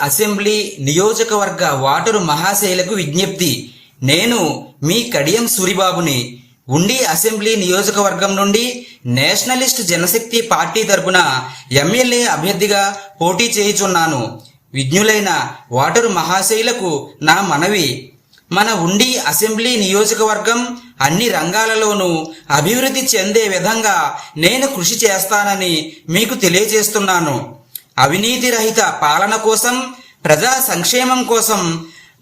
Assembly నియోజకవర్గ voter మహాశయులకు విజ్ఞప్తి. నేను మీ కడియం సూరిబాబుని. ఉండి అసెంబ్లీ నియోజకవర్గం నుండి నేషనలిస్ట్ జనశక్తి పార్టీ తరపున ఎమ్మెల్యే అభ్యర్థిగా పోటీ చేయుచున్నాను. విజ్ఞులైన ఓటరు మహాశయులకు నా మనవి, మన ఉండి అసెంబ్లీ నియోజకవర్గం అన్ని రంగాలలోనూ అభివృద్ధి చెందే విధంగా నేను కృషి చేస్తానని మీకు తెలియజేస్తున్నాను. అవినీతి రహిత పాలన కోసం, ప్రజా సంక్షేమం కోసం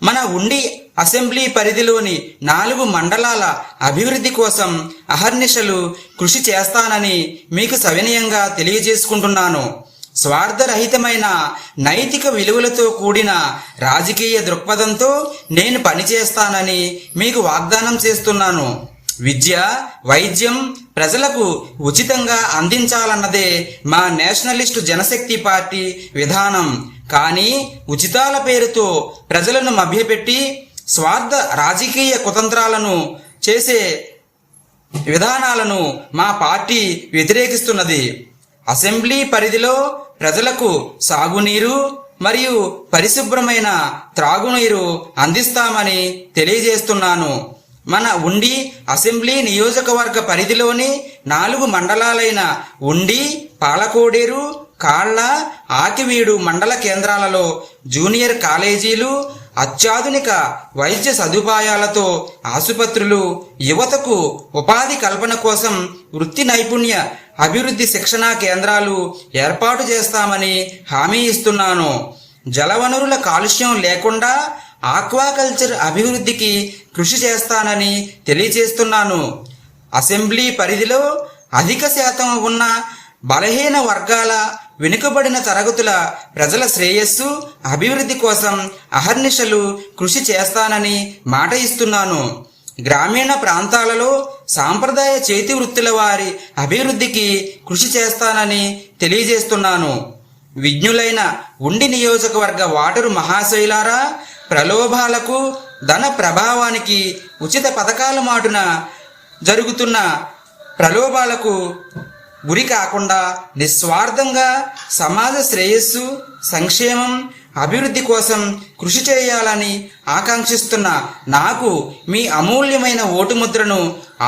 మన ఉండి అసెంబ్లీ పరిధిలోని 4 మండలాల అభివృద్ధి కోసం అహర్నిశలు కృషి చేస్తానని మీకు సవినయంగా తెలియజేసుకుంటున్నాను. స్వార్థరహితమైన నైతిక విలువలతో కూడిన రాజకీయ దృక్పథంతో నేను పనిచేస్తానని మీకు వాగ్దానం చేస్తున్నాను. విద్య, వైద్యం ప్రజలకు ఉచితంగా అందించాలన్నదే మా నేషనలిస్ట్ జనశక్తి పార్టీ విధానం. కానీ ఉచితాల పేరుతో ప్రజలను మభ్యపెట్టి స్వార్థ రాజకీయ కుతంత్రాలను చేసే విధానాలను మా పార్టీ వ్యతిరేకిస్తున్నది. అసెంబ్లీ పరిధిలో ప్రజలకు సాగునీరు మరియు పరిశుభ్రమైన త్రాగునీరు అందిస్తామని తెలియజేస్తున్నాను. మన ఉండి అసెంబ్లీ నియోజకవర్గ పరిధిలోని 4 మండలాలైన ఉండి, పాలకోడేరు, కాళ్ళ, ఆకివీడు మండల కేంద్రాలలో జూనియర్ కాలేజీలు, అత్యాధునిక వైద్య సదుపాయాలతో ఆసుపత్రులు, యువతకు ఉపాధి కల్పన కోసం వృత్తి నైపుణ్య అభివృద్ధి శిక్షణా కేంద్రాలు ఏర్పాటు చేస్తామని హామీ ఇస్తున్నాను. జలవనరుల కాలుష్యం లేకుండా ఆక్వాకల్చర్ అభివృద్ధికి కృషి చేస్తానని తెలియజేస్తున్నాను. అసెంబ్లీ పరిధిలో అధిక శాతం ఉన్న బలహీన వర్గాల, వెనుకబడిన తరగతుల ప్రజల శ్రేయస్సు, అభివృద్ధి కోసం అహర్నిశలు కృషి చేస్తానని మాట ఇస్తున్నాను. గ్రామీణ ప్రాంతాలలో సాంప్రదాయ చేతి వృత్తుల వారి అభివృద్ధికి కృషి చేస్తానని తెలియజేస్తున్నాను. విజ్ఞులైన ఉండి నియోజకవర్గ ఓటరు మహాశయులారా, ప్రలోభాలకు, ధన ప్రభావానికి, ఉచిత పథకాల మాటున జరుగుతున్న ప్రలోభాలకు గురి కాకుండా నిస్వార్థంగా సమాజ శ్రేయస్సు, సంక్షేమం, అభివృద్ధి కోసం కృషి చేయాలని ఆకాంక్షిస్తున్న నాకు మీ అమూల్యమైన ఓటు ముద్రను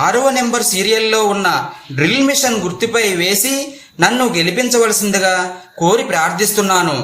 6వ నెంబర్ సీరియల్లో ఉన్న డ్రిల్ మిషన్ గుర్తుపై వేసి నన్ను గెలిపించవలసిందిగా కోరి ప్రార్థిస్తున్నాను.